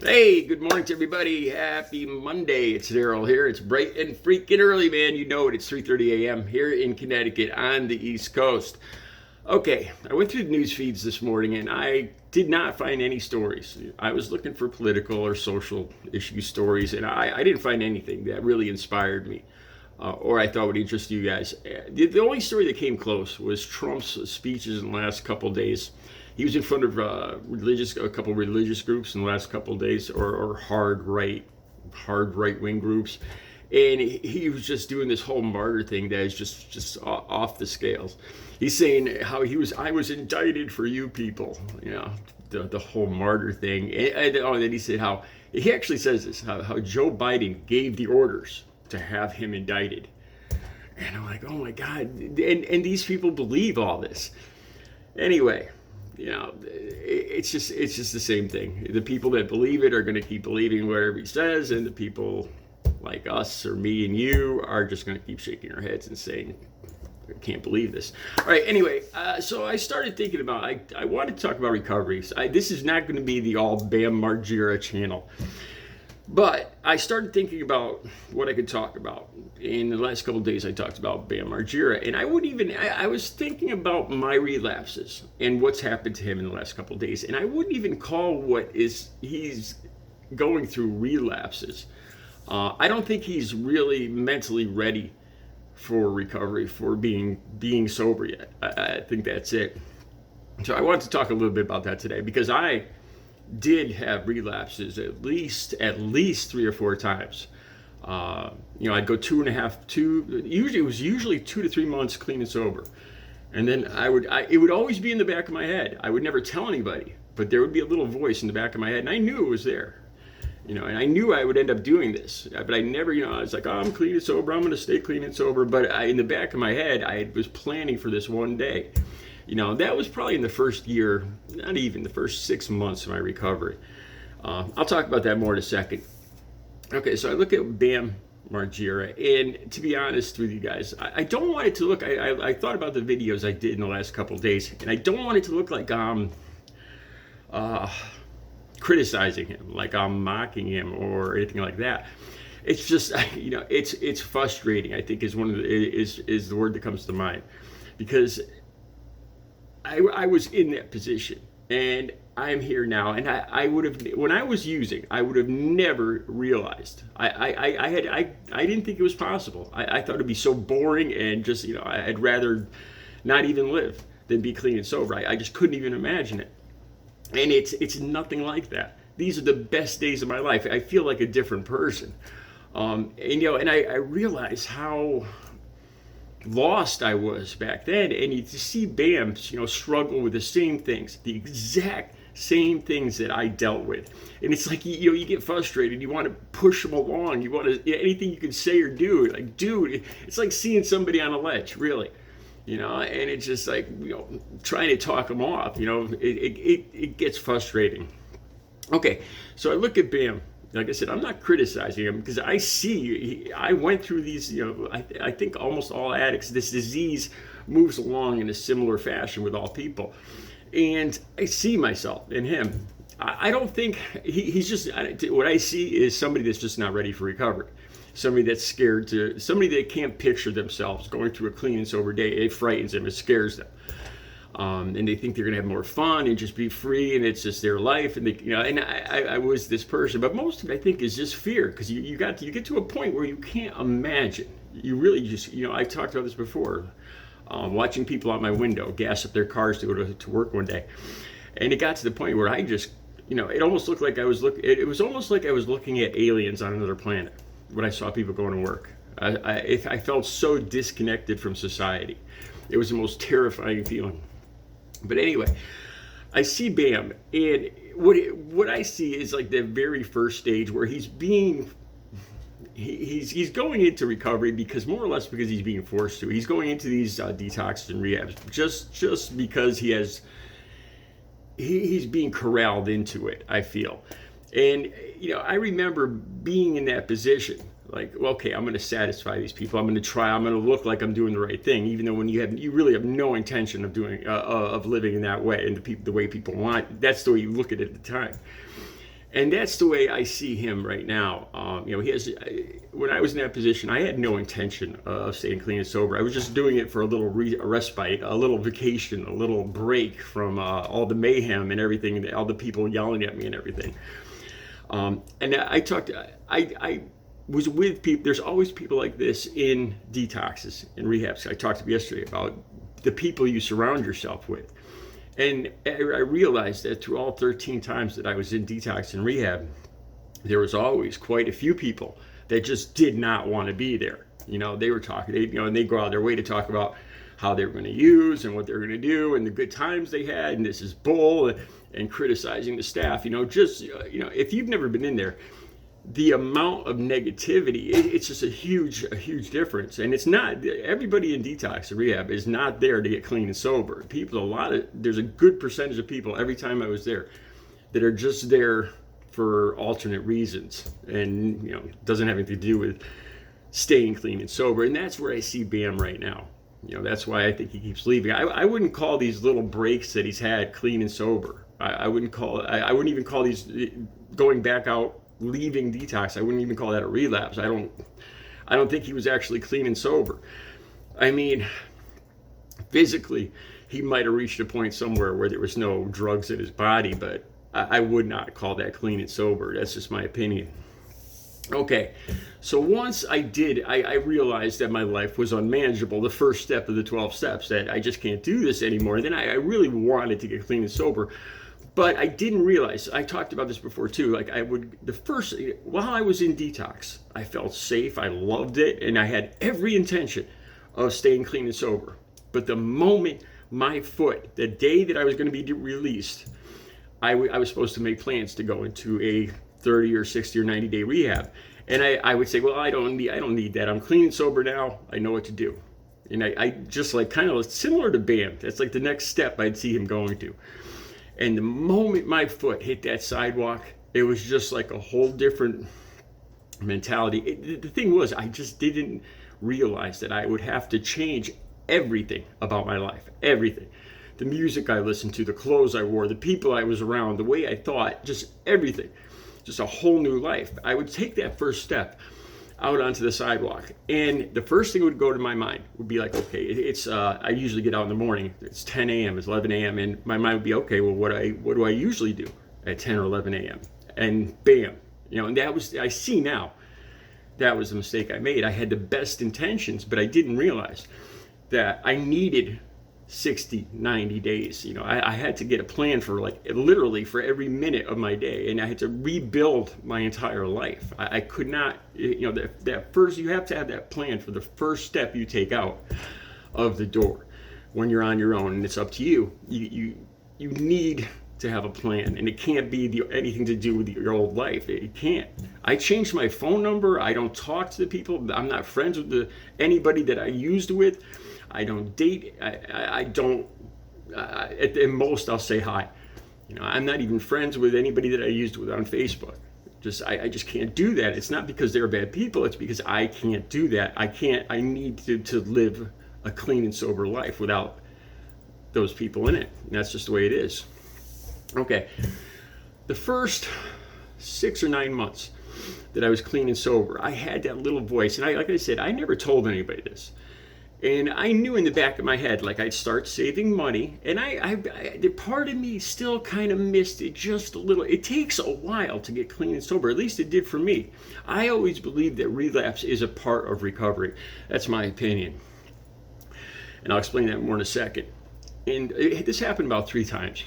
Hey, good morning to everybody. Happy Monday. It's Daryl here. It's bright and freaking early, man. You know it. It's 3:30 a.m. here in Connecticut on the East Coast. Okay, I went through the news feeds this morning and I did not find any stories. I was looking for political or social issue stories, and I didn't find anything that really inspired me or I thought would interest you guys. The only story that came close was Trump's speeches in the last couple of days. He was in front of a couple religious groups in the last couple of days, or hard right wing groups, and he was just doing this whole martyr thing that is just off the scales. He's saying how I was indicted for you people, the whole martyr thing, and then he said how he actually says this how Joe Biden gave the orders to have him indicted, and I'm like, oh my God, and these people believe all this. Anyway, it's just the same thing. The people that believe it are going to keep believing whatever he says, and the people like us or me and you are just going to keep shaking our heads and saying, I can't believe this. All right, anyway, so I started thinking about, I wanted to talk about recovery. This is not going to be the all Bam Margera channel. But I started thinking about what I could talk about. In the last couple of days, I talked about Bam Margera, and I was thinking about my relapses and what's happened to him in the last couple of days, and I wouldn't even call he's going through relapses. I don't think he's really mentally ready for recovery, for being sober yet. I think that's it. So I wanted to talk a little bit about that today because I did have relapses at least 3 or 4 times. I'd go it was usually 2 to 3 months clean and sober. And then it would always be in the back of my head. I would never tell anybody, but there would be a little voice in the back of my head, and I knew it was there. And I knew I would end up doing this, but I never, I was like, oh, I'm clean and sober, I'm going to stay clean and sober. But in the back of my head, I was planning for this one day. That was probably in the first year, not even the first 6 months of my recovery. I'll talk about that more in a second. Okay, so I look at Bam Margera, and to be honest with you guys, I don't want it to look, I thought about the videos I did in the last couple of days, and I don't want it to look like I'm criticizing him, like I'm mocking him or anything like that. It's just, it's frustrating, I think is is the word that comes to mind, because I was in that position, and I'm here now, and I would have, when I was using, I would have never realized. I didn't think it was possible. I thought it'd be so boring, and just, I'd rather not even live than be clean and sober. I just couldn't even imagine it. And it's nothing like that. These are the best days of my life. I feel like a different person. And I realize how lost I was back then, and you see Bam, struggle with the same things, the exact same things that I dealt with, and it's like you get frustrated. You want to push him along. You want to anything you can say or do. Like, dude, it's like seeing somebody on a ledge, really, and it's just like trying to talk him off. It gets frustrating. Okay, so I look at Bam. Like I said, I'm not criticizing him because I went through these, I think almost all addicts, this disease moves along in a similar fashion with all people. And I see myself in him. I don't think he's just, what I see is somebody that's just not ready for recovery. Somebody that's scared somebody that can't picture themselves going through a clean and sober day. It frightens them, it scares them. And they think they're going to have more fun and just be free, and it's just their life. And I was this person, but most of it I think is just fear, because you get to a point where you can't imagine. You really just, I've talked about this before. Watching people out my window gas up their cars to go to work one day, and it got to the point where I just, it almost looked like it was almost like I was looking at aliens on another planet when I saw people going to work. I felt so disconnected from society. It was the most terrifying feeling. But anyway, I see Bam, and what I see is like the very first stage where he's going into recovery because more or less because he's being forced to. He's going into these detoxes and rehabs just because he's being corralled into it, I feel. And I remember being in that position. Like, okay, I'm going to satisfy these people. I'm going to look like I'm doing the right thing, even though when you really have no intention of living in that way and the way people want. That's the way you look at it at the time. And that's the way I see him right now. He has. When I was in that position, I had no intention of staying clean and sober. I was just doing it for a little respite, a little vacation, a little break from all the mayhem and everything, all the people yelling at me and everything. And I was with people. There's always people like this in detoxes and rehabs. I talked to you yesterday about the people you surround yourself with. And I realized that through all 13 times that I was in detox and rehab, there was always quite a few people that just did not want to be there. They were talking, and they go out of their way to talk about how they were going to use and what they were going to do and the good times they had, and this is bull, and criticizing the staff. If you've never been in there, the amount of negativity, it's just a huge difference. And it's not, everybody in detox and rehab is not there to get clean and sober. There's a good percentage of people every time I was there that are just there for alternate reasons, and doesn't have anything to do with staying clean and sober. And that's where I see Bam right now. That's why I think he keeps leaving. I wouldn't call these little breaks that he's had clean and sober. I wouldn't even call these going back out, leaving detox. I wouldn't even call that a relapse. I don't think he was actually clean and sober. I mean, physically, he might have reached a point somewhere where there was no drugs in his body, but I would not call that clean and sober. That's just my opinion. Okay, so once I realized that my life was unmanageable, the first step of the 12 steps, that I just can't do this anymore. Then I really wanted to get clean and sober. But I didn't realize, I talked about this before too, while I was in detox, I felt safe, I loved it, and I had every intention of staying clean and sober. But the moment the day that I was going to be released, I was supposed to make plans to go into a 30 or 60 or 90 day rehab. And I would say, well, I don't need that. I'm clean and sober now. I know what to do. And I just kind of similar to Bam. That's like the next step I'd see him going to. And the moment my foot hit that sidewalk, it was just like a whole different mentality. The thing was, I just didn't realize that I would have to change everything about my life. Everything. The music I listened to, the clothes I wore, the people I was around, the way I thought, just everything. Just a whole new life. I would take that first step out onto the sidewalk, and the first thing that would go to my mind would be like, okay, I usually get out in the morning. It's 10 a.m., it's 11 a.m., and my mind would be, okay, well, what do I usually do at 10 or 11 a.m.? And bam, and I see now, that was the mistake I made. I had the best intentions, but I didn't realize that I needed 60, 90 days. I had to get a plan for literally for every minute of my day, and I had to rebuild my entire life. I could not, that first, you have to have that plan for the first step you take out of the door when you're on your own, and it's up to you. You need to have a plan, and it can't be anything to do with your old life. It can't. I changed my phone number. I don't talk to the people. I'm not friends with anybody that I used with. I don't date. I don't. At the most, I'll say hi. I'm not even friends with anybody that I used with on Facebook. I just can't do that. It's not because they're bad people. It's because I can't do that. I can't. I need to live a clean and sober life without those people in it. And that's just the way it is. Okay. The first 6 or 9 months that I was clean and sober, I had that little voice, and like I said, I never told anybody this. And I knew in the back of my head, I'd start saving money, and the part of me still kind of missed it just a little. It takes a while to get clean and sober, at least it did for me. I always believed that relapse is a part of recovery. That's my opinion. And I'll explain that more in a second. And this happened about 3 times.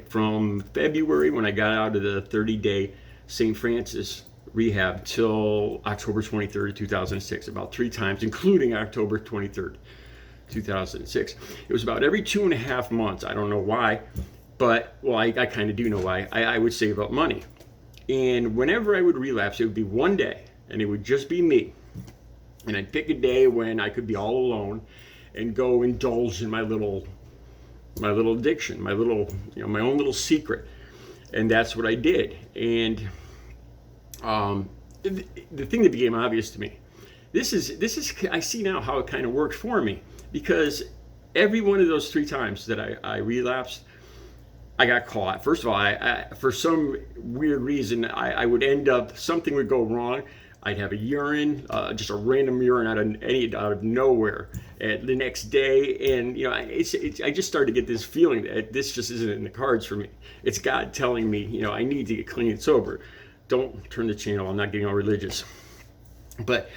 From February, when I got out of the 30-day St. Francis rehab, till October 23rd, 2006, about 3 times, including October 23rd, 2006. It was about every 2.5 months. I don't know why, but, well, I kind of do know why. I would save up money. And whenever I would relapse, it would be one day, and it would just be me. And I'd pick a day when I could be all alone and go indulge in my little addiction, my own little secret. And that's what I did. And the thing that became obvious to me, this is I see now how it kind of worked for me, because every one of those 3 times that I relapsed, I got caught. First of all, I for some weird reason, I would end up, something would go wrong. I'd have a urine, just a random urine out of nowhere the next day, and I just started to get this feeling that this just isn't in the cards for me. It's God telling me, I need to get clean and sober. Don't turn the channel. I'm not getting all religious, but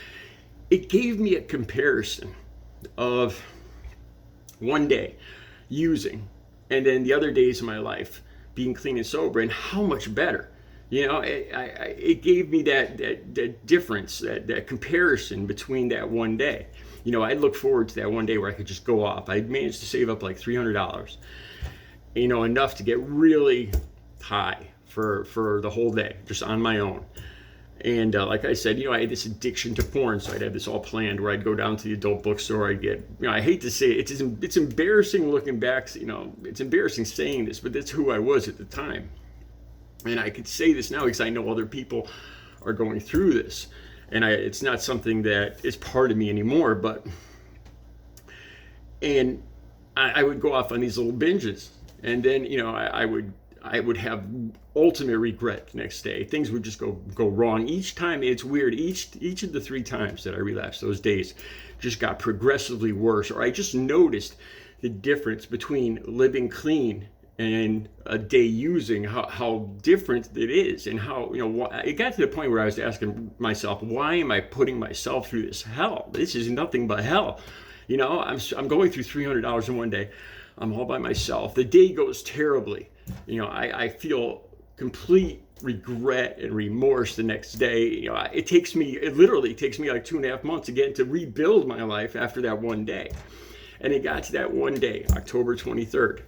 it gave me a comparison of one day using, and then the other days of my life being clean and sober, and how much better. It gave me that difference, that comparison between that one day. I look forward to that one day where I could just go off. I managed to save up like $300, enough to get really high for the whole day, just on my own. And like I said, I had this addiction to porn, so I'd have this all planned where I'd go down to the adult bookstore. I'd get, I hate to say it, it's embarrassing looking back, it's embarrassing saying this, but that's who I was at the time. And I could say this now because I know other people are going through this. And it's not something that is part of me anymore, and I would go off on these little binges. And then, I would have ultimate regret the next day. Things would just go wrong. Each time, it's weird, each of the 3 times that I relapsed, those days just got progressively worse. Or I just noticed the difference between living clean and a day using, how different it is, and how, it got to the point where I was asking myself, why am I putting myself through this hell? This is nothing but hell. I'm going through $300 in one day. I'm all by myself. The day goes terribly. I feel complete regret and remorse the next day. It literally takes me like 2.5 months again to rebuild my life after that one day. And it got to that one day, October 23rd,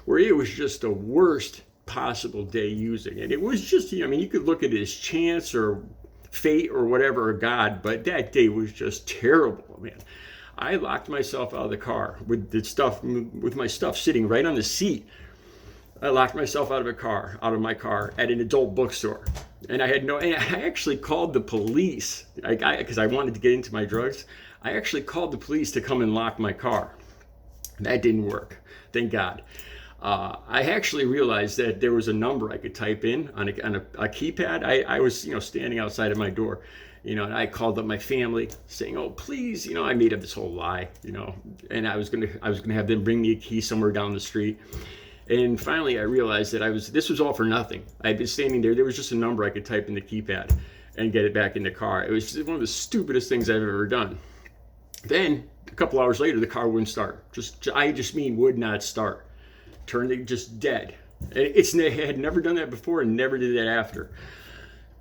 where it was just the worst possible day using. And it was just, you could look at it as chance or fate or whatever, or God, but that day was just terrible, man. I locked myself out of the car with my stuff sitting right on the seat. I locked myself out of my car at an adult bookstore. And I actually called the police, because I wanted to get into my drugs. I actually called the police to come and lock my car. That didn't work, thank God. I actually realized that there was a number I could type in on a keypad. I was, standing outside of my door, and I called up my family saying, "Oh, please," I made up this whole lie, and I was gonna have them bring me a key somewhere down the street. And finally, I realized that this was all for nothing. I'd been standing there. There was just a number I could type in the keypad and get it back in the car. It was just one of the stupidest things I've ever done. Then a couple hours later, the car wouldn't start. I mean would not start. Turned it just dead. It had never done that before and never did that after.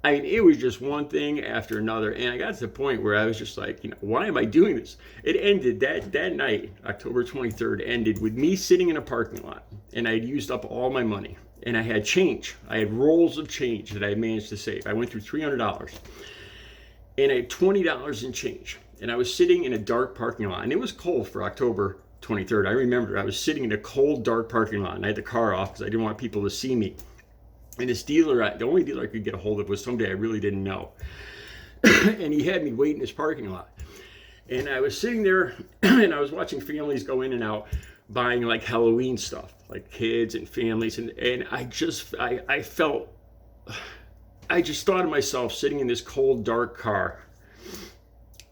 It was just one thing after another. And I got to the point where I was just like, why am I doing this? It ended, that night, October 23rd, ended with me sitting in a parking lot. And I had used up all my money. And I had change. I had rolls of change that I had managed to save. I went through $300. And I had $20 in change. And I was sitting in a dark parking lot, and it was cold for October 23rd. I remember I was sitting in a cold, dark parking lot, and I had the car off because I didn't want people to see me. And this dealer, the only dealer I could get a hold of was somebody I really didn't know. And he had me wait in his parking lot. And I was sitting there, and I was watching families go in and out, buying like Halloween stuff, like kids and families. And I just thought of myself sitting in this cold, dark car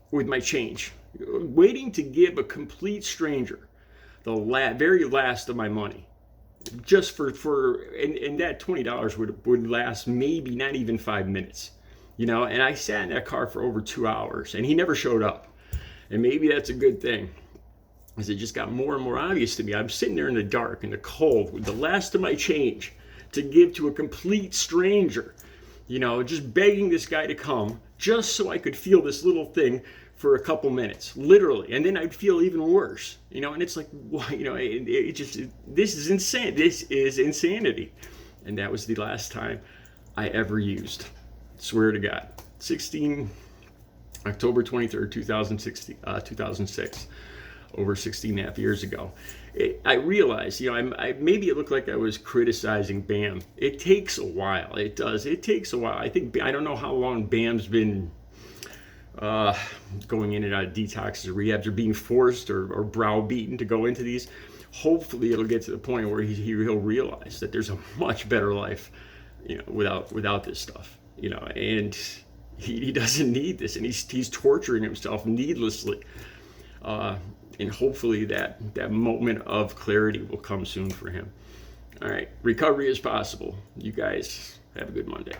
with my change, waiting to give a complete stranger the very last of my money, just and that $20 would last maybe not even 5 minutes, And I sat in that car for over 2 hours, and he never showed up. And maybe that's a good thing, as it just got more and more obvious to me. I'm sitting there in the dark, in the cold, with the last of my change to give to a complete stranger, just begging this guy to come, just so I could feel this little thing for a couple minutes, literally, and then I'd feel even worse, and it's like, why, this is insane. This is insanity. And that was the last time I ever used. Swear to God. October 23rd, 2006, over 16 and a half years ago. I realized, maybe it looked like I was criticizing Bam. It takes a while. It does. It takes a while. I don't know how long Bam's been going in and out of detoxes or rehabs, or being forced or browbeaten to go into these. hopefully it'll get to the point where he'll realize that there's a much better life, without this stuff, and he doesn't need this, and he's torturing himself needlessly. And hopefully that moment of clarity will come soon for him. All right, recovery is possible. You guys have a good Monday.